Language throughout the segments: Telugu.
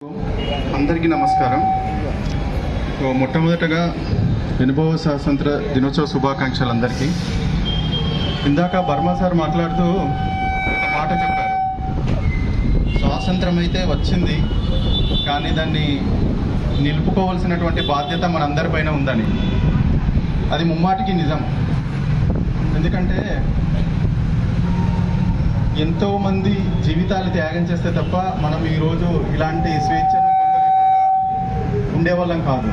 అందరికీ నమస్కారం. మొట్టమొదటగా ఎనభవ స్వాతంత్ర దినోత్సవ శుభాకాంక్షలు అందరికీ. ఇందాక బర్మా సార్ మాట్లాడుతూ ఒక మాట చెప్పారు, స్వాతంత్రం అయితే వచ్చింది కానీ దాన్ని నిలుపుకోవాల్సినటువంటి బాధ్యత మనందరిపైన ఉందని. అది ముమ్మాటికి నిజం. ఎందుకంటే ఎంతోమంది జీవితాలు త్యాగం చేస్తే తప్ప మనం ఈరోజు ఇలాంటి స్వేచ్ఛను పొందలేకుండా ఉండేవాళ్ళం కాదు.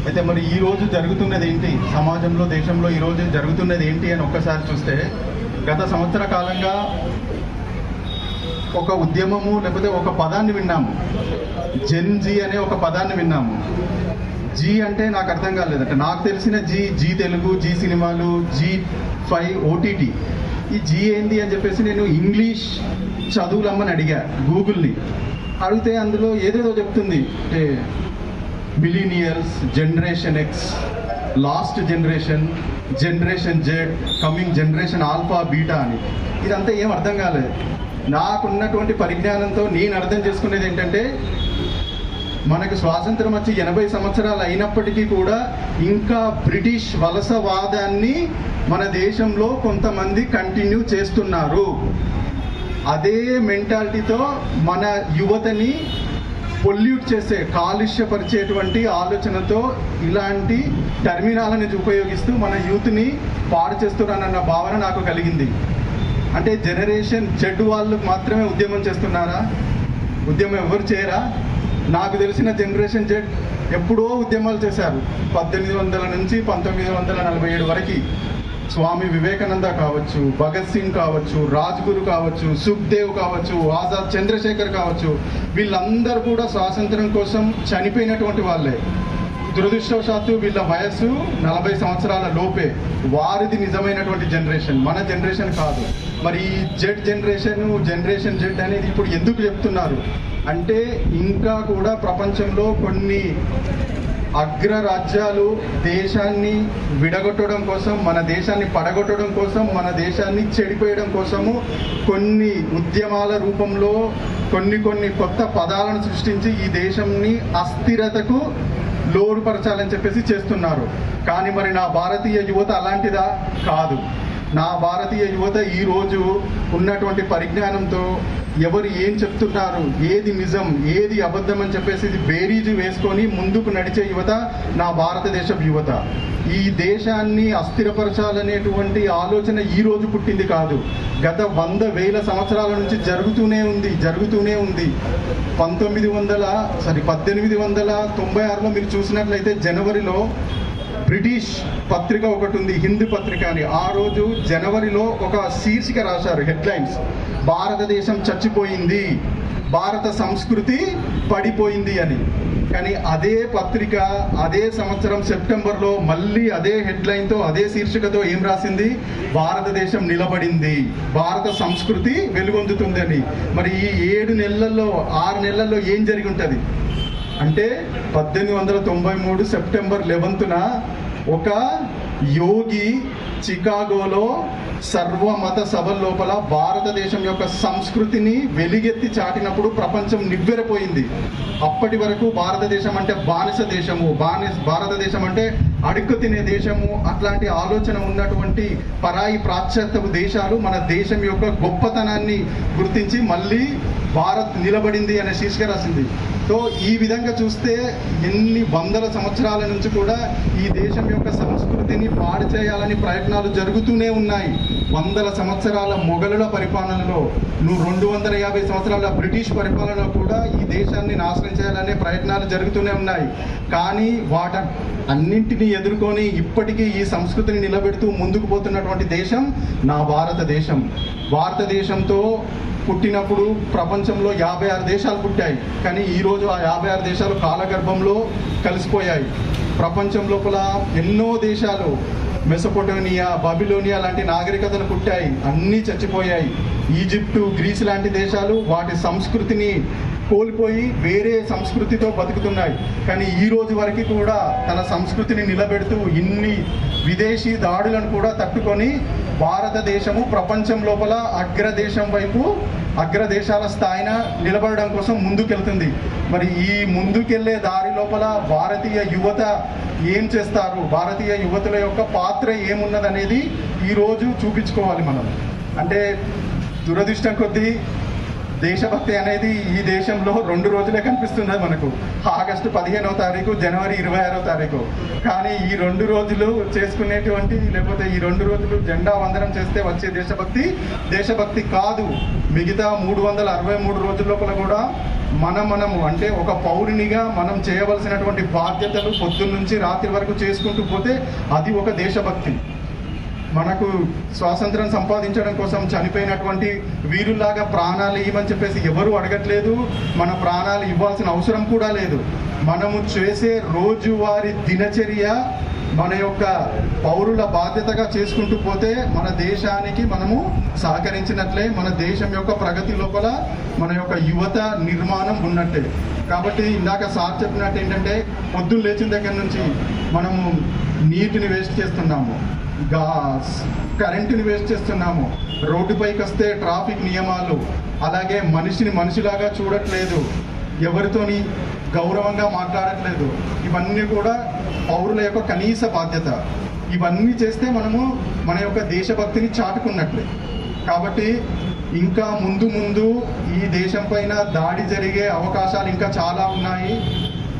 అయితే మరి ఈరోజు జరుగుతున్నది ఏంటి, సమాజంలో దేశంలో ఈరోజు జరుగుతున్నది ఏంటి అని ఒక్కసారి చూస్తే, గత సంవత్సర కాలంగా ఒక ఉద్యమము లేకపోతే ఒక పదాన్ని విన్నాము, జెన్ జీ అనే ఒక పదాన్ని విన్నాము. జీ అంటే నాకు అర్థం కాలేదంటే, నాకు తెలిసిన జీ తెలుగు, జీ సినిమాలు, G5 OTT. ఈ జీ ఏంది అని చెప్పేసి నేను ఇంగ్లీష్ చదువులమ్మని అడిగా గూగుల్ని. అడిగితే అందులో ఏదేదో చెప్తుంది, అంటే millennials, generation X, last generation, generation Z, coming generation alpha beta అని. ఇదంతా ఏం అర్థం కాలేదు. నాకున్నటువంటి పరిజ్ఞానంతో నేను అర్థం చేసుకునేది ఏంటంటే, మనకు స్వాతంత్రం వచ్చి 80 సంవత్సరాలు అయినప్పటికీ కూడా ఇంకా బ్రిటిష్ వలసవాదాన్ని మన దేశంలో కొంతమంది కంటిన్యూ చేస్తున్నారు. అదే మెంటాలిటీతో మన యువతని పొల్యూట్ చేసే, కాలుష్యపరిచేటువంటి ఆలోచనతో ఇలాంటి టర్మినాలని ఉపయోగిస్తూ మన యూత్ని పాడు చేస్తున్నారన్న భావన నాకు కలిగింది. అంటే జనరేషన్ Z వాళ్ళు మాత్రమే ఉద్యమం చేస్తున్నారా? ఉద్యమం ఎవరు చేయరా? నాకు తెలిసిన జనరేషన్ Z ఎప్పుడో ఉద్యమాలు చేశారు. 1800 నుంచి 1947 వరకు. స్వామి వివేకానంద కావచ్చు, భగత్ సింగ్ కావచ్చు, రాజ్గురు కావచ్చు, సుఖ్దేవ్ కావచ్చు, ఆజాద్ చంద్రశేఖర్ కావచ్చు, వీళ్ళందరూ కూడా స్వాతంత్రం కోసం చనిపోయినటువంటి వాళ్ళే. దురదృష్టవశాత్తు వీళ్ళ వయస్సు 40 సంవత్సరాల లోపే. వారిది నిజమైనటువంటి జనరేషన్, మన జనరేషన్ కాదు. మరి ఈ జనరేషన్ Z అనేది ఇప్పుడు ఎందుకు చెప్తున్నారు అంటే, ఇంకా కూడా ప్రపంచంలో కొన్ని అగ్రరాజ్యాలు దేశాన్ని విడగొట్టడం కోసం, మన దేశాన్ని పడగొట్టడం కోసం, మన దేశాన్ని చెడిపోయడం కోసము కొన్ని ఉద్యమాల రూపంలో కొన్ని కొత్త పదాలను సృష్టించి ఈ దేశంని అస్థిరతకు లోడుపరచాలని చెప్పేసి చేస్తున్నారు. కానీ మరి నా భారతీయ యువత అలాంటిదా? కాదు. నా భారతీయ యువత ఈరోజు ఉన్నటువంటి పరిజ్ఞానంతో ఎవరు ఏం చెప్తున్నారు, ఏది నిజం, ఏది అబద్ధం అని చెప్పేసి ఇది బేరీజు వేసుకొని ముందుకు నడిచే యువత నా భారతదేశ యువత. ఈ దేశాన్ని అస్థిరపరచాలనేటువంటి ఆలోచన ఈ రోజు పుట్టింది కాదు. గత 100,000 సంవత్సరాల నుంచి జరుగుతూనే ఉంది. 1896లో మీరు చూసినట్లయితే జనవరిలో బ్రిటిష్ పత్రిక ఒకటి ఉంది, హిందూ పత్రిక అని. ఆ రోజు జనవరిలో ఒక శీర్షిక రాశారు, హెడ్లైన్స్, భారతదేశం చచ్చిపోయింది, భారత సంస్కృతి పడిపోయింది అని. కానీ అదే పత్రిక అదే సంవత్సరం సెప్టెంబర్లో మళ్ళీ అదే హెడ్లైన్తో, అదే శీర్షికతో ఏం రాసింది? భారతదేశం నిలబడింది, భారత సంస్కృతి వెలుగొందుతుంది అని. మరి ఈ 6 నెలల్లో ఏం జరిగి ఉంటుంది అంటే, 1893 సెప్టెంబర్ 11న ఒక యోగి చికాగోలో సర్వమత సభ లోపల భారతదేశం యొక్క సంస్కృతిని వెలిగెత్తి చాటినప్పుడు ప్రపంచం నివ్వెరపోయింది. అప్పటి వరకు భారతదేశం అంటే బానిస దేశము, భారతదేశం అంటే అడుక్కు తినే దేశము, అట్లాంటి ఆలోచన ఉన్నటువంటి పరాయి పాశ్చాత్యపు దేశాలు మన దేశం యొక్క గొప్పతనాన్ని గుర్తించి మళ్ళీ భారత్ నిలబడింది అనే శీర్షిక రాసింది. సో ఈ విధంగా చూస్తే ఎన్ని వందల సంవత్సరాల నుంచి కూడా ఈ దేశం యొక్క సంస్కృతిని పాడు చేయాలని ప్రయత్నాలు జరుగుతూనే ఉన్నాయి. 100 సంవత్సరాల మొఘలుల పరిపాలనలో, 250 సంవత్సరాల బ్రిటిష్ పరిపాలనలో కూడా ఈ దేశాన్ని నాశనం చేయాలనే ప్రయత్నాలు జరుగుతూనే ఉన్నాయి. కానీ అన్నింటినీ ఎదుర్కొని ఇప్పటికీ ఈ సంస్కృతిని నిలబెడుతూ ముందుకు పోతున్నటువంటి దేశం నా భారతదేశం. భారతదేశంతో పుట్టినప్పుడు ప్రపంచంలో 56 దేశాలు పుట్టాయి. కానీ ఈరోజు ఆ 56 దేశాలు కాలగర్భంలో కలిసిపోయాయి. ప్రపంచం లోపల ఎన్నో దేశాలు, మెసొపొటేమియా, బబిలోనియా లాంటి నాగరికతలు పుట్టాయి, అన్నీ చచ్చిపోయాయి. ఈజిప్టు, గ్రీస్ లాంటి దేశాలు వాటి సంస్కృతిని కోల్పోయి వేరే సంస్కృతితో బతుకుతున్నాయి. కానీ ఈ రోజు వరకు కూడా తన సంస్కృతిని నిలబెడుతూ ఇన్ని విదేశీ దాడులను కూడా తట్టుకొని భారతదేశము ప్రపంచం లోపల అగ్రదేశం వైపు అగ్రదేశాల స్థాయిన నిలబడడం కోసం ముందుకెళ్తుంది. మరి ఈ ముందుకెళ్లే దారి లోపల భారతీయ యువత ఏం చేస్తారు, భారతీయ యువతుల యొక్క పాత్ర ఏమున్నదనేది ఈరోజు చూపించుకోవాలి మనం. అంటే దురదృష్టం కొద్దీ దేశభక్తి అనేది ఈ దేశంలో 2 రోజులే కనిపిస్తున్నది మనకు, ఆగస్టు 15వ తారీఖు, జనవరి 26వ తారీఖు. కానీ ఈ 2 రోజులు చేసుకునేటువంటి, లేకపోతే ఈ 2 రోజులు జెండా వందనం చేస్తే వచ్చే దేశభక్తి కాదు. మిగతా 363 రోజుల లోపల కూడా మనము అంటే ఒక పౌరునిగా మనం చేయవలసినటువంటి బాధ్యతలు పొద్దున్న నుంచి రాత్రి వరకు చేసుకుంటూ పోతే అది ఒక దేశభక్తి. మనకు స్వాతంత్రం సంపాదించడం కోసం చనిపోయినటువంటి వీరుల్లాగా ప్రాణాలు ఇవ్వమని చెప్పేసి ఎవరు అడగట్లేదు, మన ప్రాణాలు ఇవ్వాల్సిన అవసరం కూడా లేదు. మనము చేసే రోజువారీ దినచర్య మన యొక్క పౌరుల బాధ్యతగా చేసుకుంటూ పోతే మన దేశానికి మనము సహకరించినట్లే, మన దేశం యొక్క ప్రగతి లోపల మన యొక్క యువత నిర్మాణం ఉన్నట్టే. కాబట్టి ఇందాక సార్ చెప్పినట్టు ఏంటంటే పొద్దున్న లేచిన దగ్గర నుంచి మనము నీటిని వేస్ట్ చేస్తున్నాము, కరెంటుని వేస్ట్ చేస్తున్నాము, రోడ్డుపైకి వస్తే ట్రాఫిక్ నియమాలు, అలాగే మనిషిని మనిషిలాగా చూడట్లేదు, ఎవరితోని గౌరవంగా మాట్లాడట్లేదు. ఇవన్నీ కూడా పౌరుల యొక్క కనీస బాధ్యత. ఇవన్నీ చేస్తే మనము మన యొక్క దేశభక్తిని చాటుకున్నట్లే. కాబట్టి ఇంకా ముందు ఈ దేశం పైన దాడి జరిగే అవకాశాలు ఇంకా చాలా ఉన్నాయి.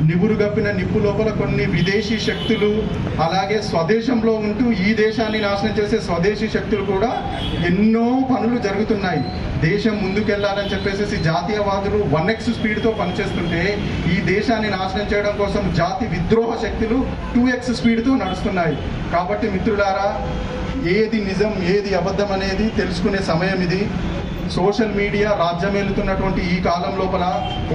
నివురు గప్పిన నిప్పు లోపల కొన్ని విదేశీ శక్తులు, అలాగే స్వదేశంలో ఉంటూ ఈ దేశాన్ని నాశనం చేసే స్వదేశీ శక్తులు కూడా ఎన్నో పనులు జరుగుతున్నాయి. దేశం ముందుకెళ్లాలని చెప్పేసి జాతీయవాదులు 1x స్పీడ్తో పనిచేస్తుంటే ఈ దేశాన్ని నాశనం చేయడం కోసం జాతి విద్రోహ శక్తులు 2x స్పీడ్తో నడుస్తున్నాయి. కాబట్టి మిత్రులారా, ఏది నిజం ఏది అబద్ధం అనేది తెలుసుకునే సమయం ఇది. సోషల్ మీడియా రాజ్యమేలుతున్నటువంటి ఈ కాలం లోపల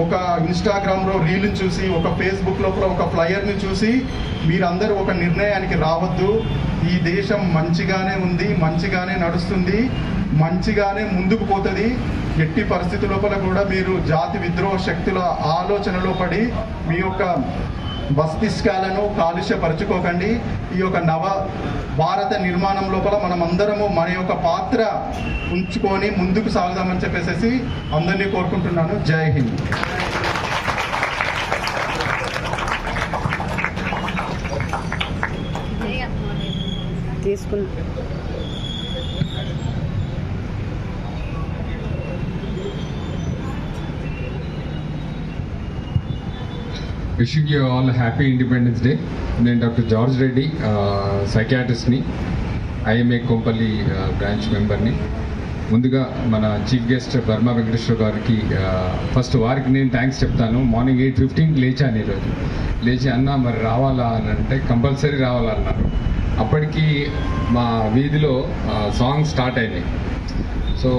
ఒక ఇన్స్టాగ్రామ్లో రీల్ని చూసి, ఒక ఫేస్బుక్ లోపల ఒక ఫ్లయర్ని చూసి మీరందరూ ఒక నిర్ణయానికి రావద్దు. ఈ దేశం మంచిగానే ఉంది, మంచిగానే నడుస్తుంది, మంచిగానే ముందుకు పోతుంది. ఎట్టి పరిస్థితి లోపల కూడా మీరు జాతి విద్రోహ శక్తుల ఆలోచనలో పడి మీ యొక్క మస్తిష్కాలను కాలుష్యపరచుకోకండి. ఈ యొక్క నవ భారత నిర్మాణం లోపల మనమందరము మన యొక్క పాత్ర ఉంచుకొని ముందుకు సాగుదామని చెప్పేసి అందరినీ కోరుకుంటున్నాను. Jai Hind. Wishing you all a happy Independence Day. నేను డాక్టర్ జార్జ్ రెడ్డి, సైకియాట్రిస్ట్ని, ఐఎంఏ కొంపల్లి బ్రాంచ్ మెంబర్ని. ముందుగా మన చీఫ్ గెస్ట్ బర్మా వెంకటేశ్వర గారికి ఫస్ట్ వారికి నేను థ్యాంక్స్ చెప్తాను. మార్నింగ్ 8:15 లేచాను ఈరోజు. లేచి అన్న మరి రావాలా అని అంటే కంపల్సరీ రావాలన్నారు. అప్పటికి మా వీధిలో సాంగ్స్ స్టార్ట్ అయినాయి. సో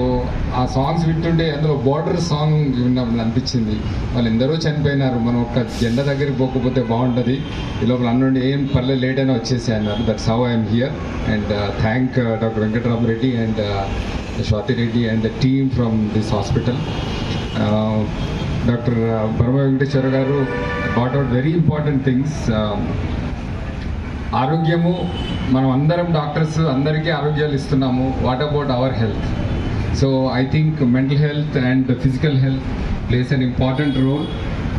ఆ సాంగ్స్ వింటుంటే అందులో బోర్డర్ సాంగ్ విన్నప్పుడు అనిపించింది, వాళ్ళు ఎందరో చనిపోయినారు, మనం ఒక జెండా దగ్గరికి పోకపోతే బాగుంటుంది, ఈ లోపల అన్నుండి ఏం పర్లేదు లేట్ అయినా వచ్చేసి అన్నారు. That's how I'm here. And thank doctor Venkatarama Reddy and Swathi Reddy and the team from this hospital. Doctor Verma Venkateshwara garu brought out very important things. ఆరోగ్యము, మనం అందరం డాక్టర్స్ అందరికీ ఆరోగ్యాలు ఇస్తున్నాము. What about our health? So I think mental health and physical health plays an important role.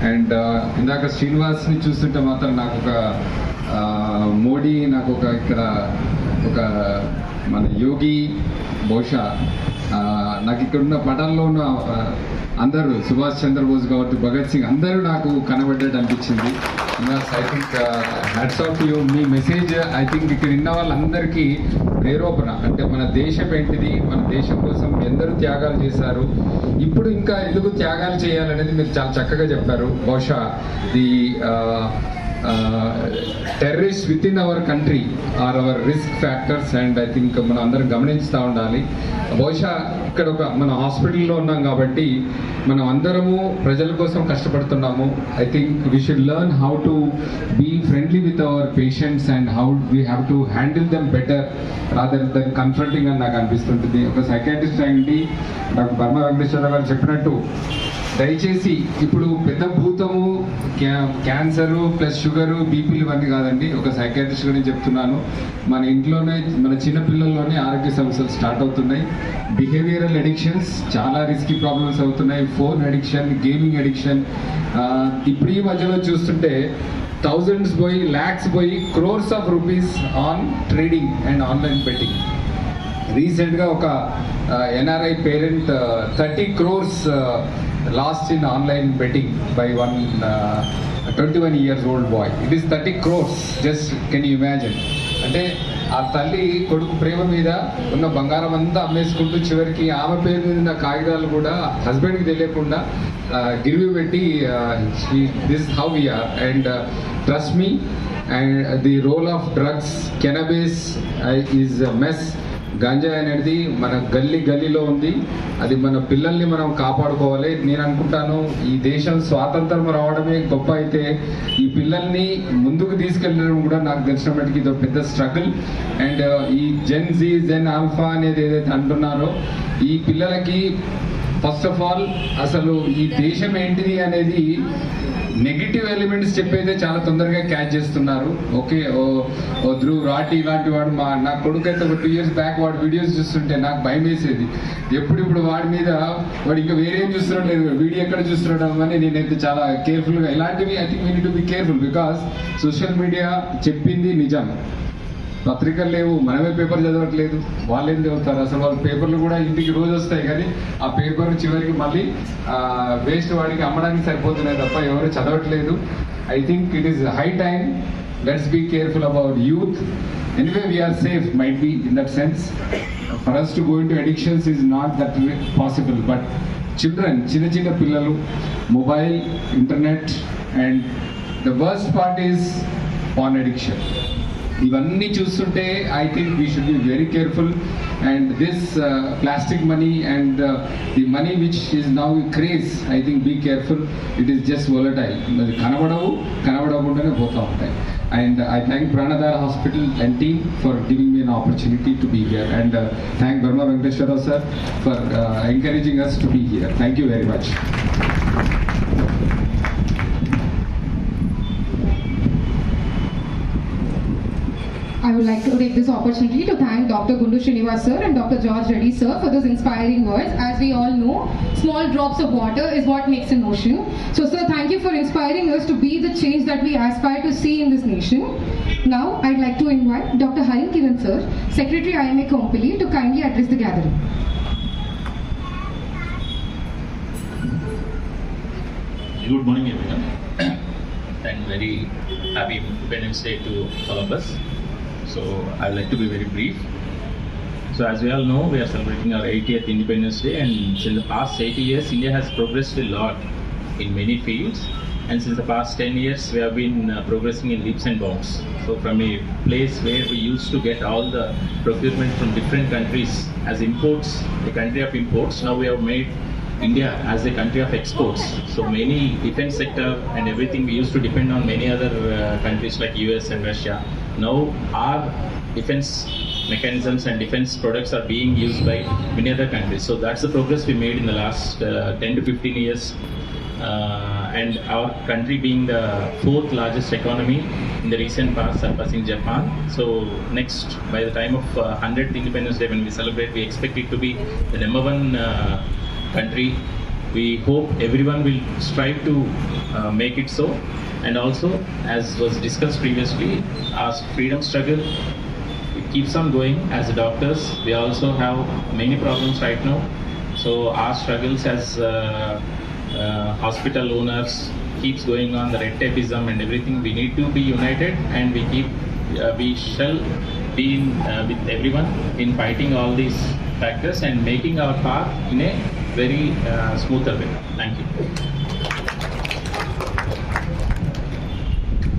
And ఇందాక శ్రీనివాస్ని చూస్తుంటే మాత్రం నాకు ఒక మోడీ, నాకు ఒక ఇక్కడ ఒక మన యోగి, బహుశా నాకు ఇక్కడ ఉన్న పటాల్లో ఉన్న అందరూ సుభాష్ చంద్రబోస్ కావచ్చు, భగత్ సింగ్ అందరూ నాకు కనబడ్డట్టు అనిపించింది. I think hats off you. Me message I think ఇక్కడ ఉన్న వాళ్ళందరికీ ప్రేరేపణ. అంటే మన దేశం ఏంటిది, మన దేశం కోసం ఎందరూ త్యాగాలు చేశారు, ఇప్పుడు ఇంకా ఎందుకు త్యాగాలు చేయాలనేది మీరు చాలా చక్కగా చెప్పారు. బహుశా the terrorist within our country or our risk factors. And I think మనం అందరం గమనిస్తూ ఉండాలి. బహుశా ఇక్కడ ఒక మన హాస్పిటల్లో ఉన్నాం కాబట్టి మనం అందరము ప్రజల కోసం కష్టపడుతున్నాము. I think we should learn how to be friendly with our patients and how we have to handle them better rather than confronting అని నాకు అనిపిస్తుంటుంది. ఒక సైకాట్రిస్ట్ అయ్యింది డాక్టర్ బర్మా వెంకటేశ్వర గారు చెప్పినట్టు, దయచేసి ఇప్పుడు పెద్ద భూతము క్యాన్సరు ప్లస్ షుగరు బీపీలు ఇవన్నీ కాదండి. ఒక సైకాట్రిస్ట్ గురించి చెప్తున్నాను. మన ఇంట్లోనే మన చిన్నపిల్లల్లోనే ఆరోగ్య సమస్యలు స్టార్ట్ అవుతున్నాయి. బిహేవియరల్ అడిక్షన్స్ చాలా రిస్కీ ప్రాబ్లమ్స్ అవుతున్నాయి. Phone addiction, gaming addiction. ఇప్పుడు ఈ మధ్యలో చూస్తుంటే థౌజండ్స్ పోయి, ల్యాక్స్ పోయి, crores of rupees on trading and online betting. రీసెంట్గా ఒక NRI parent 30 crores last in online betting by 21 years old boy. It is 30 crores. Just can you imagine? అంటే ఆ తల్లి కొడుకు ప్రేమ మీద ఉన్న బంగారం అంతా అమ్మేసుకుంటూ చివరికి ఆమె పేరు మీద ఉన్న కాగితాలు కూడా హస్బెండ్కి తెలియకుండా గిరివి పెట్టి this how we are. And trust me, and the role of drugs, cannabis is mess. Ganja అనేది మన గల్లీలో ఉంది. అది మన పిల్లల్ని మనం కాపాడుకోవాలి. నేను అనుకుంటాను ఈ దేశం స్వాతంత్రం రావడమే గొప్ప అయితే ఈ పిల్లల్ని ముందుకు తీసుకెళ్ళడం కూడా నాకు తెలిసిన మటుకు ఇది పెద్ద స్ట్రగుల్. అండ్ ఈ జెన్ ఆల్ఫా అనేది ఏదైతే అంటున్నారో ఈ పిల్లలకి ఫస్ట్ ఆఫ్ ఆల్ అసలు ఈ దేశం ఏంటిది అనేది నెగిటివ్ ఎలిమెంట్స్ చెప్పేదే చాలా తొందరగా క్యాచ్ చేస్తున్నారు. ఓకే, ఓ ధ్రువ్ రాటి ఇలాంటి వాడు నా కొడుకు అయితే ఒక 2 years బ్యాక్ వాడు వీడియోస్ చూస్తుంటే నాకు భయం వేసేది. ఇప్పుడు వాడి మీద వాడు ఇంకా వేరేం చూస్తున్నాడు లేదు, వీడియో ఎక్కడ చూస్తున్నాడు అని నేనైతే చాలా కేర్ఫుల్గా ఇలాంటివి I think we need to be careful. Because social media చెప్పింది నిజం, పత్రికలు లేవు, మనమే పేపర్ చదవట్లేదు, వాళ్ళేం చదువుతారు? అసలు వాళ్ళ పేపర్లు కూడా ఇంటికి రోజు వస్తాయి కానీ ఆ పేపర్ చివరికి మళ్ళీ వేస్ట్ వాడికి అమ్మడానికి సరిపోతున్నాయి తప్ప ఎవరు చదవట్లేదు. I think it is high time. Let's be careful about youth. Anyway we are safe might be in that sense. For us to go into addictions is not that possible. But children, చిన్న పిల్లలు, mobile, internet, and the worst part is paan addiction. ఇవన్నీ చూస్తుంటే I think we should be very careful. And this plastic money and the money which is now craze, I think be careful. It is just volatile. అది కనబడకుండానే పోతూ ఉంటాయి. And I thank Pranadhara hospital and team for giving me an opportunity to be here. And thank Verma Venkateshwara sir for encouraging us to be here. Thank you very much. I would like to take this opportunity to thank Dr. Gundu Srinivas sir and Dr. George Reddy sir for those inspiring words. As we all know, small drops of water is what makes an ocean. So sir, thank you for inspiring us to be the change that we aspire to see in this nation. Now, I'd like to invite Dr. Harin Kiran sir, Secretary IMA Kompally, to kindly address the gathering. Good morning everyone and very happy Independence Day to all of us. So I would like to be very brief. So as we all know, we are celebrating our 80th Independence Day, and in the past 80 years India has progressed a lot in many fields, and since the past 10 years we have been progressing in leaps and bounds. So from a place where we used to get all the procurement from different countries as imports, a country of imports, now we have made India as a country of exports. So many defense sector and everything we used to depend on many other countries like US and Russia. Now our defense mechanisms and defense products are being used by many other countries. So that's the progress we made in the last 10 to 15 years. And our country being the 4th largest economy in the recent past, surpassing Japan. So next, by the time of 100th Independence Day when we celebrate, we expect it to be the number 1 country. We hope everyone will strive to make it so. And also, as was discussed previously, our freedom struggle, it keeps on going. As doctors, we also have many problems right now. So our struggles as hospital owners keeps going on, the red tapeism and everything. We need to be united, and we shall be with everyone in fighting all these factors and making our path in a very smoother way. Thank you.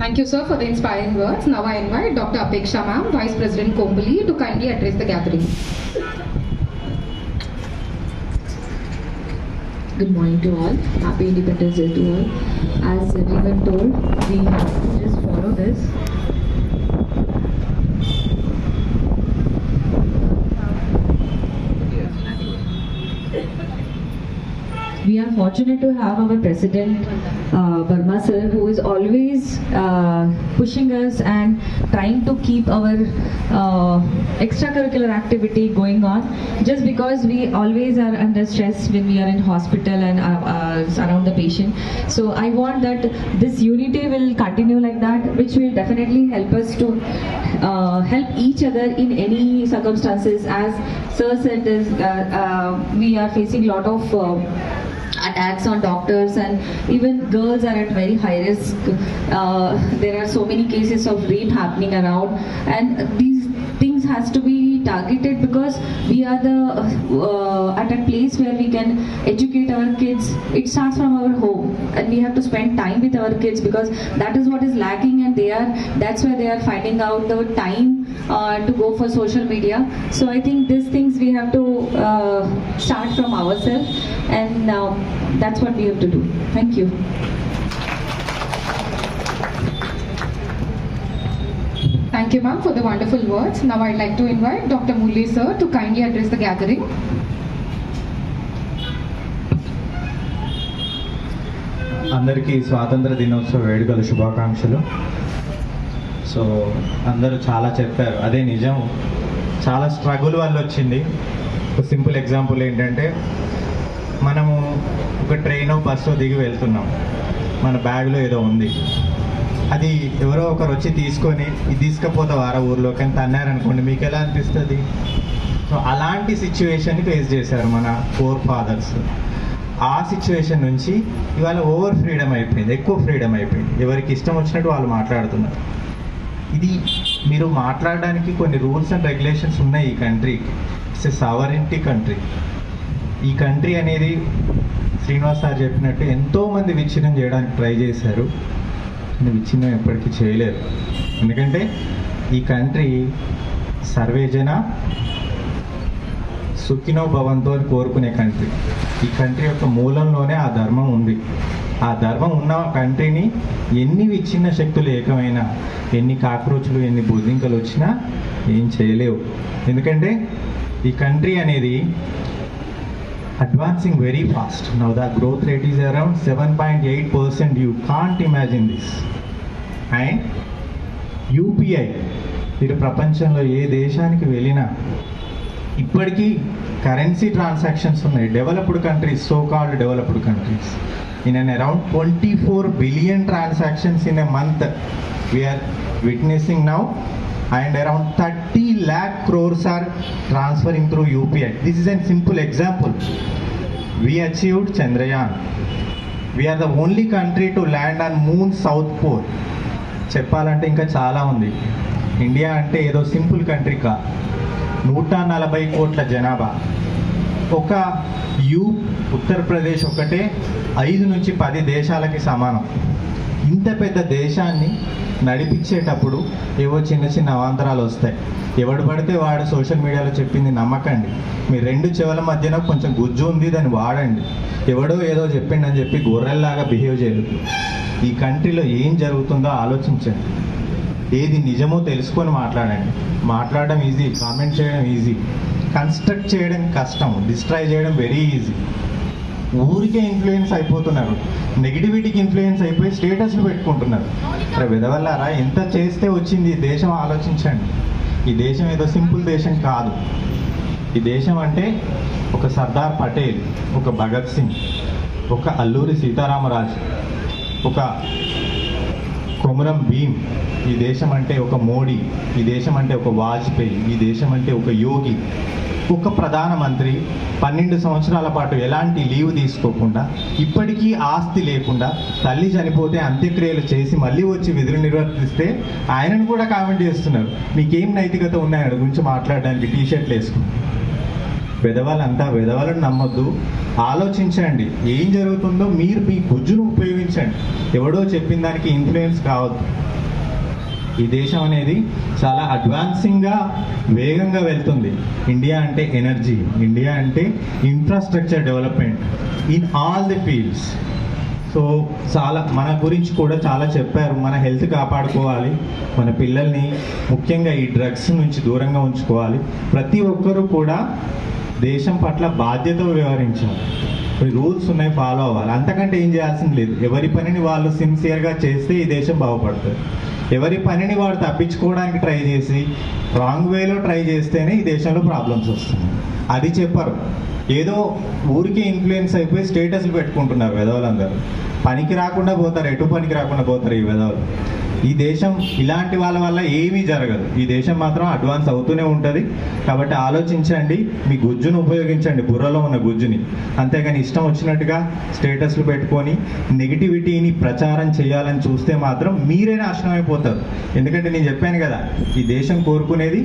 Thank you sir for the inspiring words. Now I invite Dr. Apeksha ma'am, Vice President Kompally, to kindly address the gathering. Good morning to all. Happy Independence Day to all. As everyone told, we have to just follow this. We have fortunate to have our president, Verma sir, who is always pushing us and trying to keep our extracurricular activity going on, just because we always are under stress when we are in hospital and around the patient. So I want that this unity will continue like that, which will definitely help us to help each other in any circumstances. As sir said, we are facing a lot of attacks on doctors, and even girls are at very high risk. There are so many cases of rape happening around, and these things has to be targeted, because we are the at a place where we can educate our kids. It starts from our home, and we have to spend time with our kids, because that is what is lacking, and that's why they are finding out the time to go for social media. So I think these things we have to start from ourselves, and that's what we have to do. Thank you. Thank you, ma'am, for the wonderful words. Now I'd like to invite Dr. Murli sir to kindly address the gathering. అందరికీ స్వాతంత్ర దినోత్సవ వేడుకల శుభాకాంక్షలు. సో అందరూ చాలా చెప్పారు, అదే నిజం. చాలా స్ట్రగుల్ వల్ల వచ్చింది. ఒక సింపుల్ ఎగ్జాంపుల్ ఏంటంటే, మనము ఒక ట్రైనో బస్సో దిగి వెళ్తున్నాం, మన బ్యాగ్లో ఏదో ఉంది, అది ఎవరో ఒకరు వచ్చి తీసుకొని ఇది తీసుకుపోతావారా ఊర్లోకి అని తన్నారనుకోండి, మీకు ఎలా అనిపిస్తుంది? సో అలాంటి సిచ్యువేషన్ని ఫేస్ చేశారు మన ఫోర్ ఫాదర్స్. ఆ సిచ్యువేషన్ నుంచి ఇవాళ ఓవర్ ఫ్రీడమ్ అయిపోయింది, ఎక్కువ ఫ్రీడమ్ అయిపోయింది. ఎవరికి ఇష్టం వచ్చినట్టు వాళ్ళు మాట్లాడుతున్నారు. ఇది మీరు మాట్లాడడానికి కొన్ని రూల్స్ అండ్ రెగ్యులేషన్స్ ఉన్నాయి ఈ కంట్రీకి. It's a sovereignty country. ఈ కంట్రీ అనేది శ్రీనివాస్ సార్ చెప్పినట్టు ఎంతోమంది విచ్ఛిన్నం చేయడానికి ట్రై చేశారు, విచ్ఛిన్నం ఎప్పటికీ చేయలేరు. ఎందుకంటే ఈ కంట్రీ సర్వేజన సుఖినో భవంతో అని కోరుకునే కంట్రీ. ఈ కంట్రీ యొక్క మూలంలోనే ఆ ధర్మం ఉంది. ఆ ధర్మం ఉన్న కంట్రీని ఎన్ని విచ్ఛిన్న శక్తులు ఏకమైనా, ఎన్ని కాక్రోచ్లు, ఎన్ని బుద్ధింకలు వచ్చినా ఏం చేయలేవు. ఎందుకంటే ఈ కంట్రీ అనేది advancing very fast. Now the growth rate is around 7.8%. You can't imagine this. And UPI, మీరు ప్రపంచంలో ఏ దేశానికి వెళ్ళినా ఇప్పటికీ కరెన్సీ ట్రాన్సాక్షన్స్ ఉన్నాయి. Developed countries, so called developed countries, in an around 24 billion transactions in a month we are witnessing now, and around 30 lakh crores are transferring through UPI. This is a simple example. We achieved Chandrayaan. We are the only country to land on moon south pole. చెప్పాలంటే ఇంకా చాలా ఉంది. ఇండియా అంటే ఏదో సింపుల్ కంట్రీ కా. 140 కోట్ల జనాభా. ఒక ఉత్తరప్రదేశ్ ఒకటే 5 నుంచి 10 దేశాలకి సమానం. ఇంత పెద్ద దేశాన్ని నడిపించేటప్పుడు ఏవో చిన్న చిన్న అవాంతరాలు వస్తాయి. ఎవడు పడితే వాడు సోషల్ మీడియాలో చెప్పింది నమ్మకండి. మీ 2 చెవుల మధ్యన కొంచెం గుజ్జు ఉంది, దాన్ని వాడండి. ఎవడో ఏదో చెప్పిండని చెప్పి గొర్రెల్లాగా బిహేవ్ చేయలేదు. ఈ కంట్రీలో ఏం జరుగుతుందో ఆలోచించండి. ఏది నిజమో తెలుసుకొని మాట్లాడండి. మాట్లాడడం ఈజీ, కామెంట్ చేయడం ఈజీ, కన్స్ట్రక్ట్ చేయడం కష్టం, డిస్ట్రాయ్ చేయడం వెరీ ఈజీ. ఊరికే ఇన్ఫ్లుయెన్స్ అయిపోతున్నారు, నెగిటివిటీకి ఇన్ఫ్లుయెన్స్ అయిపోయి స్టేటస్లు పెట్టుకుంటున్నారు. అరే విధవల్లారా, ఎంత చేస్తే వచ్చింది ఈ దేశం ఆలోచించండి. ఈ దేశం ఏదో సింపుల్ దేశం కాదు. ఈ దేశం అంటే ఒక సర్దార్ పటేల్, ఒక భగత్ సింగ్, ఒక అల్లూరి సీతారామరాజు, ఒక కొమురం భీమ్. ఈ దేశం అంటే ఒక మోడీ, ఈ దేశం అంటే ఒక వాజ్పేయి, ఈ దేశం అంటే ఒక యోగి, ఒక ప్రధానమంత్రి 12 సంవత్సరాల పాటు ఎలాంటి లీవ్ తీసుకోకుండా, ఇప్పటికీ ఆస్తి లేకుండా, తల్లి చనిపోతే అంత్యక్రియలు చేసి మళ్ళీ వచ్చి విధులు నిర్వర్తిస్తే ఆయనను కూడా కామెంట్ చేస్తున్నారు. మీకేం నైతికత ఉన్నాయి ఆయన గురించి మాట్లాడడానికి? టీషర్ట్లు వేసుకుని పెదవాళ్ళంతా పెదవాళ్ళని నమ్మొద్దు. ఆలోచించండి, ఏం జరుగుతుందో మీరు మీ గుజ్జును ఉపయోగించండి. ఎవడో చెప్పిన దానికి ఇన్ఫ్లుయెన్స్ కావద్దు. ఈ దేశం అనేది చాలా అడ్వాన్సింగ్గా వేగంగా వెళ్తుంది. ఇండియా అంటే ఎనర్జీ, ఇండియా అంటే infrastructure development in all the fields. So చాలా మన గురించి కూడా చాలా చెప్పారు. మన హెల్త్ కాపాడుకోవాలి, మన పిల్లల్ని ముఖ్యంగా ఈ డ్రగ్స్ నుంచి దూరంగా ఉంచుకోవాలి. ప్రతి ఒక్కరూ కూడా దేశం పట్ల బాధ్యత వ్యవహరించాలి. రూల్స్ ఉన్నాయి, ఫాలో అవ్వాలి. అంతకంటే ఏం చేయాల్సింది లేదు. ఎవరి పనిని వాళ్ళు సిన్సియర్గా చేస్తే ఈ దేశం బాగుపడుతుంది. ఎవరి పనిని వాడు తప్పించుకోవడానికి ట్రై చేసి రాంగ్ వేలో ట్రై చేస్తేనే ఈ దేశంలో ప్రాబ్లమ్స్ వస్తున్నాయి. అది చెప్పరు. ఏదో ఊరికి ఇన్ఫ్లుయెన్స్ అయిపోయి స్టేటస్లు పెట్టుకుంటున్నారు వెధవలందరూ. పనికి రాకుండా పోతారు, ఎటు పనికి రాకుండా పోతారు ఈ వెధవలు. ఈ దేశం ఇలాంటి వాళ్ళ వల్ల ఏమీ జరగదు. ఈ దేశం మాత్రం అడ్వాన్స్ అవుతూనే ఉంటుంది. కాబట్టి ఆలోచించండి, మీ గుజ్జును ఉపయోగించండి, బుర్రలో ఉన్న గుజ్జుని. అంతేగాని ఇష్టం వచ్చినట్టుగా స్టేటస్లు పెట్టుకొని నెగిటివిటీని ప్రచారం చేయాలని చూస్తే మాత్రం మీరే నాశనం అయిపోతారు. ఎందుకంటే నేను చెప్పాను కదా, ఈ దేశం కోరుకునేది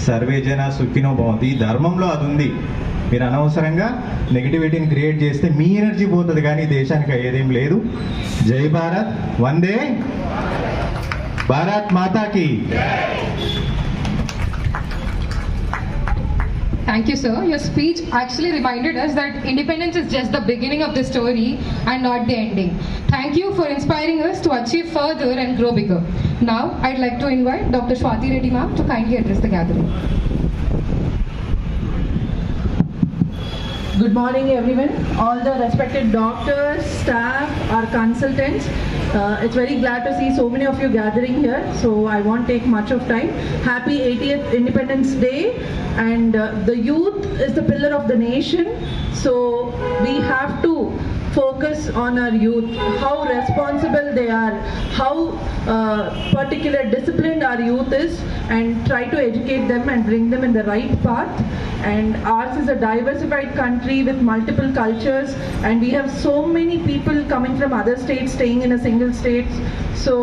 సర్వే జన సుఖినో భవంతి. ఈ ధర్మంలో అది ఉంది. మీరు అనవసరంగా నెగిటివిటీని క్రియేట్ చేస్తే మీ ఎనర్జీ పోతుంది, కానీ ఈ దేశానికి అయ్యేదేం లేదు. జై భారత్, వందే భారత్ మాతాకి. Thank you, sir. Your speech actually reminded us that independence is just the beginning of the story and not the ending. Thank you for inspiring us to achieve further and grow bigger. Now, I'd like to invite Dr. Swati Reddy ma'am to kindly address the gathering. Good morning, everyone. All the respected doctors, staff, our consultants. It's very glad to see so many of you gathering here. So I won't take much of time. Happy 80th Independence Day. And the youth is the pillar of the nation. So we have to focus on our youth, how responsible they are, how particular disciplined our youth is, and try to educate them and bring them in the right path. And ours is a diversified country with multiple cultures, and we have so many people coming from other states staying in a single state. So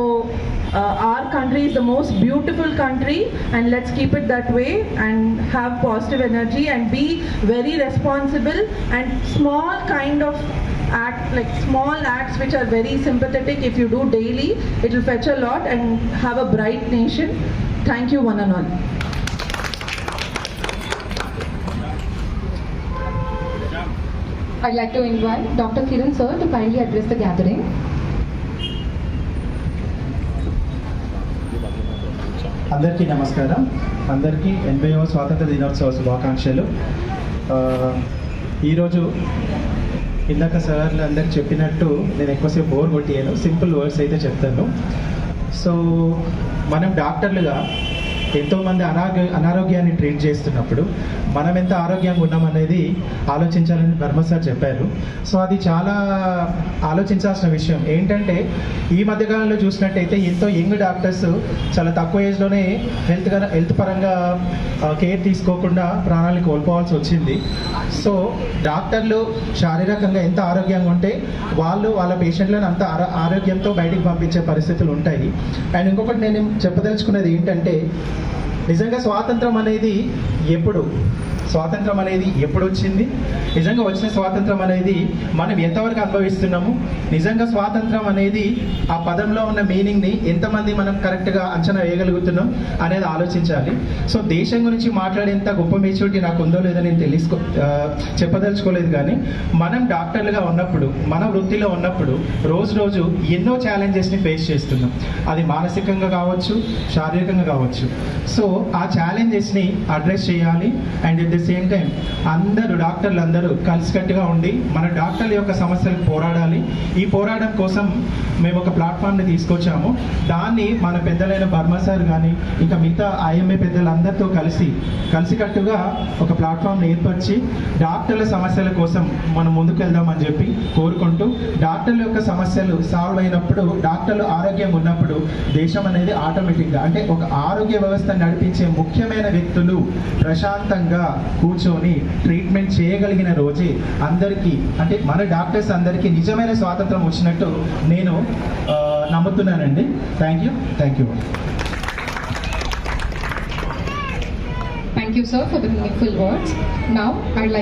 our country is the most beautiful country, and let's keep it that way and have positive energy and be very responsible. And small kind of act, like small acts which are very sympathetic, if you do daily, it will fetch a lot and have a bright nation. Thank you one and all. I'd like to invite Dr. Kiran sir to kindly address the gathering. అందరికీ నమస్కారం. అందరికీ 80వ స్వాతంత్ర దినోత్సవ శుభాకాంక్షలు. ఈరోజు ఇందాక సార్లు అందరికి చెప్పినట్టు నేను ఎక్కువసేపు బోర్ కొట్టాను, సింపుల్ వర్డ్స్ అయితే చెప్తాను. సో మనం డాక్టర్లుగా ఎంతోమంది అనారోగ్యాన్ని ట్రీట్ చేస్తున్నప్పుడు మనం ఎంత ఆరోగ్యంగా ఉన్నామనేది ఆలోచించాలని వర్మ సార్ చెప్పారు. సో అది చాలా ఆలోచించాల్సిన విషయం. ఏంటంటే ఈ మధ్యకాలంలో చూసినట్టయితే ఎంతో యంగ్ డాక్టర్స్ చాలా తక్కువ ఏజ్లోనే హెల్త్ పరంగా కేర్ తీసుకోకుండా ప్రాణాలను కోల్పోవాల్సి వచ్చింది. సో డాక్టర్లు శారీరకంగా ఎంత ఆరోగ్యంగా ఉంటే వాళ్ళు వాళ్ళ పేషెంట్లను అంత ఆరోగ్యంతో బయటికి పంపించే పరిస్థితులు ఉంటాయి. అండ్ ఇంకొకటి నేను చెప్పదలుచుకున్నది ఏంటంటే, నిజంగా స్వాతంత్రం అనేది ఎప్పుడు వచ్చింది? నిజంగా వచ్చిన స్వాతంత్రం అనేది మనం ఎంతవరకు అనుభవిస్తున్నాము? నిజంగా స్వాతంత్రం అనేది ఆ పదంలో ఉన్న మీనింగ్ని ఎంతమంది మనం కరెక్ట్గా అంచనా వేయగలుగుతున్నాం అనేది ఆలోచించాలి. సో దేశం గురించి మాట్లాడేంత గొప్ప మెచ్యూరిటీ నాకు ఉందో లేదో నేను చెప్పదలుచుకోలేదు. కానీ మనం డాక్టర్లుగా ఉన్నప్పుడు, మన వృత్తిలో ఉన్నప్పుడు రోజు ఎన్నో ఛాలెంజెస్ని ఫేస్ చేస్తున్నాం. అది మానసికంగా కావచ్చు, శారీరకంగా కావచ్చు. సో ఆ ఛాలెంజెస్ని అడ్రస్ చేయాలి. And at the same time డాక్టర్లు అందరూ కలిసికట్టుగా ఉండి మన డాక్టర్ల యొక్క సమస్యలకు పోరాడాలి. ఈ పోరాటం కోసం మేము ఒక ప్లాట్ఫామ్ని తీసుకొచ్చాము. దాన్ని మన పెద్దలైన బర్మా సార్ కానీ ఇంకా మిగతా ఐఎంఏ పెద్దలందరితో కలిసికట్టుగా ఒక ప్లాట్ఫామ్ని ఏర్పరిచి డాక్టర్ల సమస్యల కోసం మనం ముందుకు వెళ్దామని చెప్పి కోరుకుంటూ, డాక్టర్ల యొక్క సమస్యలు సాల్వ్ అయినప్పుడు, డాక్టర్లు ఆరోగ్యంగా ఉన్నప్పుడు దేశం అనేది ఆటోమేటిక్గా, అంటే ఒక ఆరోగ్య వ్యవస్థ నడిపించే ముఖ్యమైన వ్యక్తులు ప్రశాంతంగా కూర్చొని ట్రీట్మెంట్ చేయగలిగిన రోజే అందరికీ, అంటే మన డాక్టర్స్ అందరికీ నిజమైన స్వాతంత్రం వచ్చినట్టు నేను నమ్ముతున్నానండి. Thank you. Thank you, sir, for the meaningful words. Now, I'd like